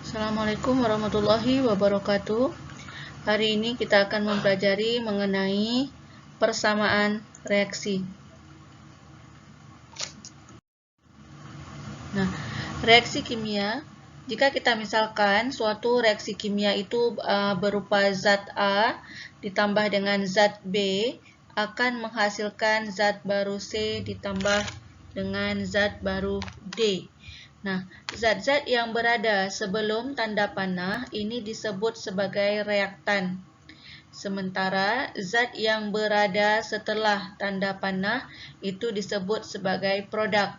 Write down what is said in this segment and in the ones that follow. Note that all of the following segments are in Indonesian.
Assalamualaikum warahmatullahi wabarakatuh. Hari ini kita akan mempelajari mengenai persamaan reaksi. Nah, reaksi kimia, jika kita misalkan suatu reaksi kimia itu berupa zat A ditambah dengan zat B akan menghasilkan zat baru C ditambah dengan zat baru D. Nah, zat-zat yang berada sebelum tanda panah ini disebut sebagai reaktan. Sementara zat yang berada setelah tanda panah itu disebut sebagai produk.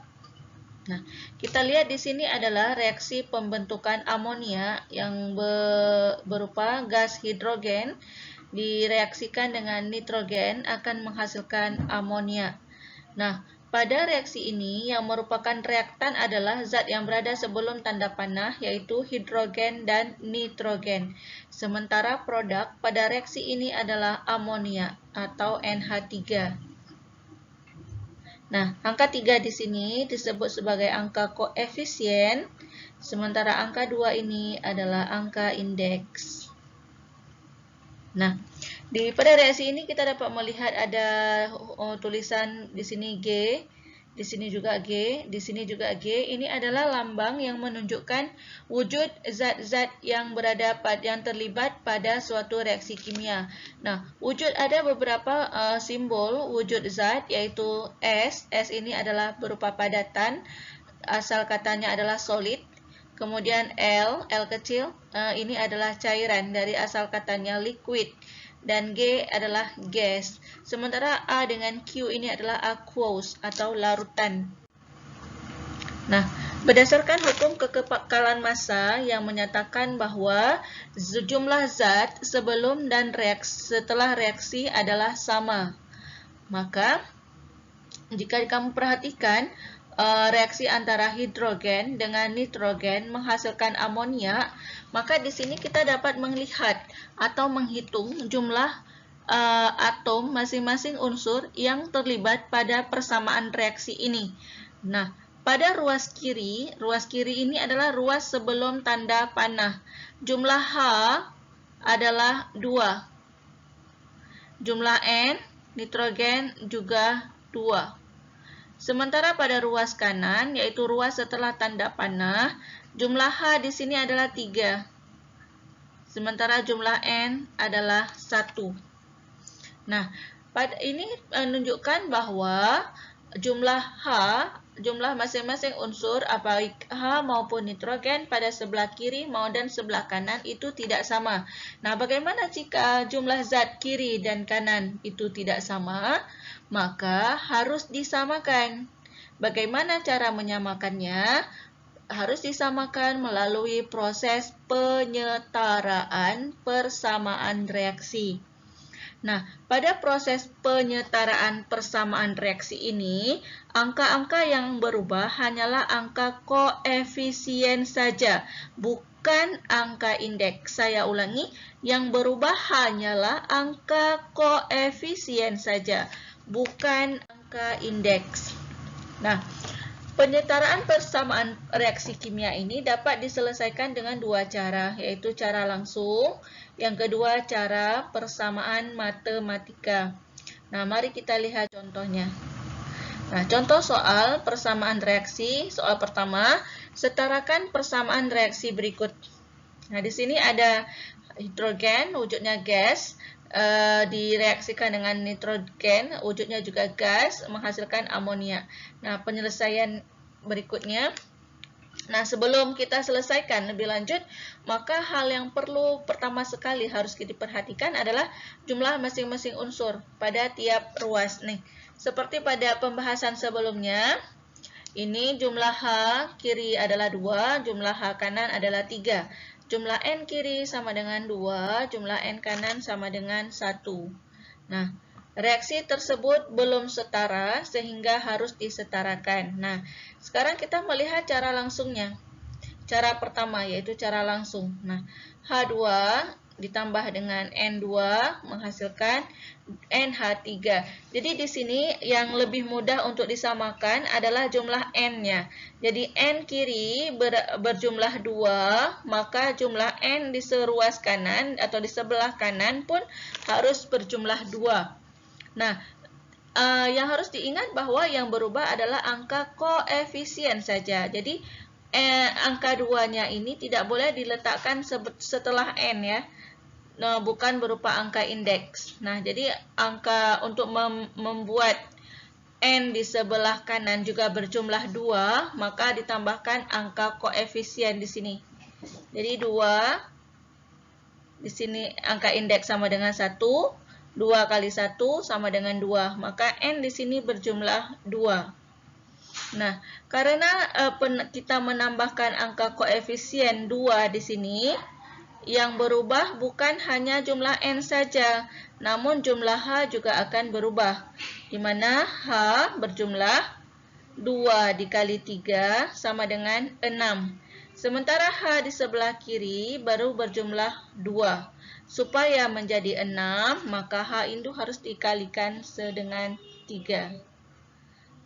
Nah, kita lihat di sini adalah reaksi pembentukan amonia yang berupa gas hidrogen direaksikan dengan nitrogen akan menghasilkan amonia. Nah, pada reaksi ini yang merupakan reaktan adalah zat yang berada sebelum tanda panah yaitu hidrogen dan nitrogen. Sementara produk pada reaksi ini adalah amonia atau NH3. Nah, angka 3 di sini disebut sebagai angka koefisien, sementara angka 2 ini adalah angka indeks. Nah, pada reaksi ini kita dapat melihat ada tulisan di sini G, di sini juga G, di sini juga G. Ini adalah lambang yang menunjukkan wujud zat-zat yang yang terlibat pada suatu reaksi kimia. Nah, wujud ada beberapa simbol wujud zat yaitu S. S ini adalah berupa padatan, asal katanya adalah solid. Kemudian L kecil, ini adalah cairan dari asal katanya liquid. Dan G adalah gas. Sementara A dengan Q ini adalah aqueous atau larutan. Nah, berdasarkan hukum kekekalan massa yang menyatakan bahwa jumlah zat sebelum dan setelah reaksi adalah sama. Maka, jika kamu perhatikan, reaksi antara hidrogen dengan nitrogen menghasilkan amonia, maka di sini kita dapat melihat atau menghitung jumlah atom masing-masing unsur yang terlibat pada persamaan reaksi ini. Nah, pada ruas kiri ini adalah ruas sebelum tanda panah. Jumlah H adalah 2. Jumlah N, nitrogen juga 2. Sementara pada ruas kanan, yaitu ruas setelah tanda panah, jumlah H di sini adalah 3. Sementara jumlah N adalah 1. Nah, ini menunjukkan bahwa jumlah masing-masing unsur, baik H maupun nitrogen pada sebelah kiri dan sebelah kanan itu tidak sama. Nah, bagaimana jika jumlah zat kiri dan kanan itu tidak sama? Maka harus disamakan. Bagaimana cara menyamakannya? Harus disamakan melalui proses penyetaraan persamaan reaksi. Nah, pada proses penyetaraan persamaan reaksi ini, angka-angka yang berubah hanyalah angka koefisien saja, bukan angka indeks. Saya ulangi, yang berubah hanyalah angka koefisien saja, bukan angka indeks. Nah, penyetaraan persamaan reaksi kimia ini dapat diselesaikan dengan dua cara, yaitu cara langsung, yang kedua cara persamaan matematika. Nah, mari kita lihat contohnya. Nah, contoh soal persamaan reaksi, soal pertama, setarakan persamaan reaksi berikut. Nah, di sini ada hidrogen, wujudnya gas, direaksikan dengan nitrogen, wujudnya juga gas, menghasilkan amonia. Nah, penyelesaian berikutnya. Nah, sebelum kita selesaikan lebih lanjut, maka hal yang perlu pertama sekali harus diperhatikan adalah jumlah masing-masing unsur pada tiap ruas. Nih, seperti pada pembahasan sebelumnya, ini jumlah H kiri adalah 2, jumlah H kanan adalah 3. Jumlah N kiri sama dengan 2, jumlah N kanan sama dengan 1. Nah, reaksi tersebut belum setara sehingga harus disetarakan. Nah, sekarang kita melihat cara langsungnya. Cara pertama yaitu cara langsung. Nah, H2 ditambah dengan N2 menghasilkan NH3. Jadi di sini yang lebih mudah untuk disamakan adalah jumlah N-nya. Jadi N kiri berjumlah 2, maka jumlah N di seruas kanan atau di sebelah kanan pun harus berjumlah 2. Nah, yang harus diingat bahwa yang berubah adalah angka koefisien saja. Jadi angka 2-nya ini tidak boleh diletakkan setelah N ya. Nah, bukan berupa angka indeks. Nah, jadi angka untuk membuat N di sebelah kanan juga berjumlah 2, maka ditambahkan angka koefisien di sini. Jadi 2, di sini angka indeks sama dengan 1, 2 kali 1 sama dengan 2, maka N di sini berjumlah 2. Nah, karena kita menambahkan angka koefisien 2 di sini, yang berubah bukan hanya jumlah N saja, namun jumlah H juga akan berubah, di mana H berjumlah 2 dikali 3 sama dengan 6. Sementara H di sebelah kiri baru berjumlah 2. Supaya menjadi 6, maka H itu harus dikalikan dengan 3.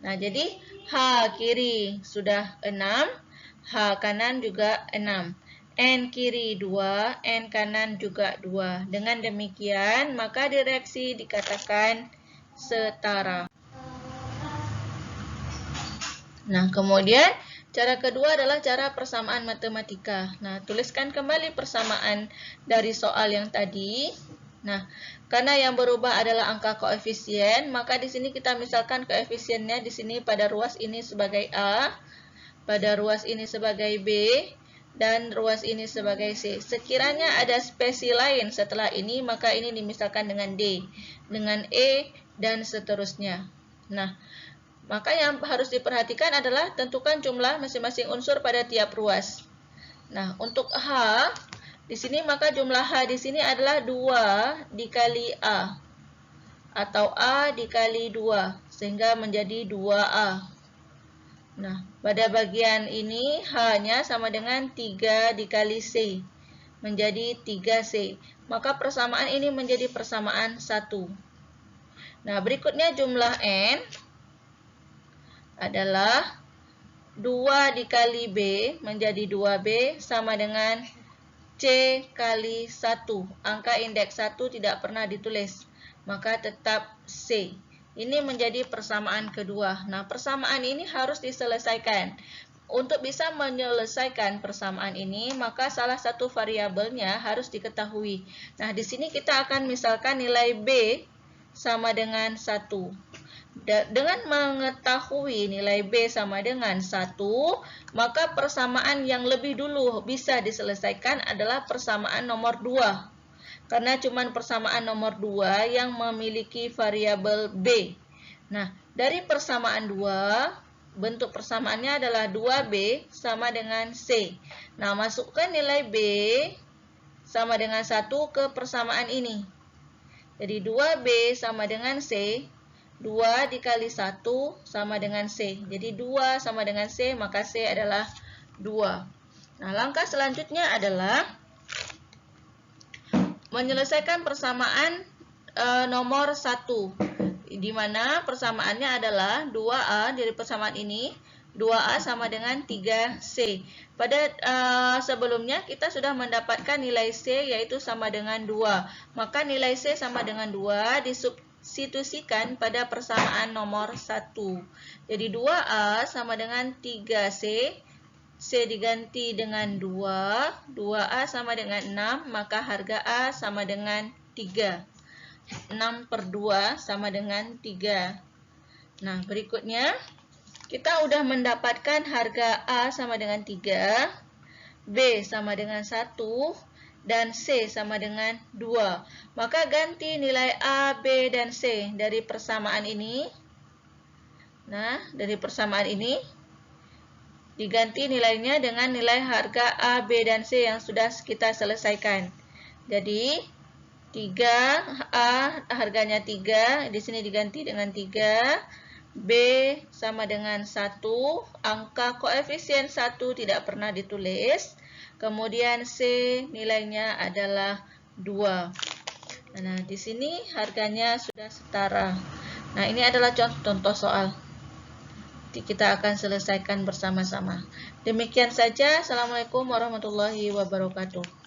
Nah, jadi H kiri sudah 6, H kanan juga 6. N kiri 2, N kanan juga 2. Dengan demikian, maka direksi dikatakan setara. Nah, kemudian cara kedua adalah cara persamaan matematika. Nah, tuliskan kembali persamaan dari soal yang tadi. Nah, karena yang berubah adalah angka koefisien, maka di sini kita misalkan koefisiennya di sini pada ruas ini sebagai A, pada ruas ini sebagai B, dan ruas ini sebagai C. Sekiranya ada spesi lain setelah ini, maka ini dimisalkan dengan D, dengan E, dan seterusnya. Nah, maka yang harus diperhatikan adalah tentukan jumlah masing-masing unsur pada tiap ruas. Nah, untuk H, di sini maka jumlah H di sini adalah 2 dikali A, atau A dikali 2, sehingga menjadi 2A. Nah, pada bagian ini H-nya sama dengan 3 dikali C, menjadi 3C. Maka persamaan ini menjadi persamaan 1. Nah, berikutnya jumlah N adalah 2 dikali B menjadi 2B sama dengan C kali 1. Angka indeks 1 tidak pernah ditulis, maka tetap C. Ini menjadi persamaan kedua. Nah, persamaan ini harus diselesaikan. Untuk bisa menyelesaikan persamaan ini, maka salah satu variabelnya harus diketahui. Nah, di sini kita akan misalkan nilai B sama dengan 1. Dengan mengetahui nilai B sama dengan 1, maka persamaan yang lebih dulu bisa diselesaikan adalah persamaan nomor 2. Karena cuma persamaan nomor 2 yang memiliki variabel B. Nah, dari persamaan 2, bentuk persamaannya adalah 2B sama dengan C. Nah, masukkan nilai B sama dengan 1 ke persamaan ini. Jadi 2B sama dengan C, 2 dikali 1 sama dengan C. Jadi 2 sama dengan C, maka C adalah 2. Nah, langkah selanjutnya adalah menyelesaikan persamaan nomor 1, di mana persamaannya adalah 2A dari persamaan ini, 2A sama dengan 3C. Pada sebelumnya kita sudah mendapatkan nilai C yaitu sama dengan 2. Maka nilai C sama dengan 2 disubstitusikan pada persamaan nomor 1. Jadi 2A sama dengan 3C. C diganti dengan 2, 2A sama dengan 6, maka harga A sama dengan 3. 6 per 2 sama dengan 3. Nah, berikutnya, kita udah mendapatkan harga A sama dengan 3, B sama dengan 1, dan C sama dengan 2. Maka ganti nilai A, B, dan C dari persamaan ini. Nah, dari persamaan ini, diganti nilainya dengan nilai harga A, B, dan C yang sudah kita selesaikan. Jadi 3A harganya 3, di sini diganti dengan 3. B sama dengan 1, angka koefisien 1 tidak pernah ditulis. Kemudian C nilainya adalah 2. Nah, di sini harganya sudah setara. Nah, ini adalah contoh soal. Kita akan selesaikan bersama-sama. Demikian saja. Assalamualaikum warahmatullahi wabarakatuh.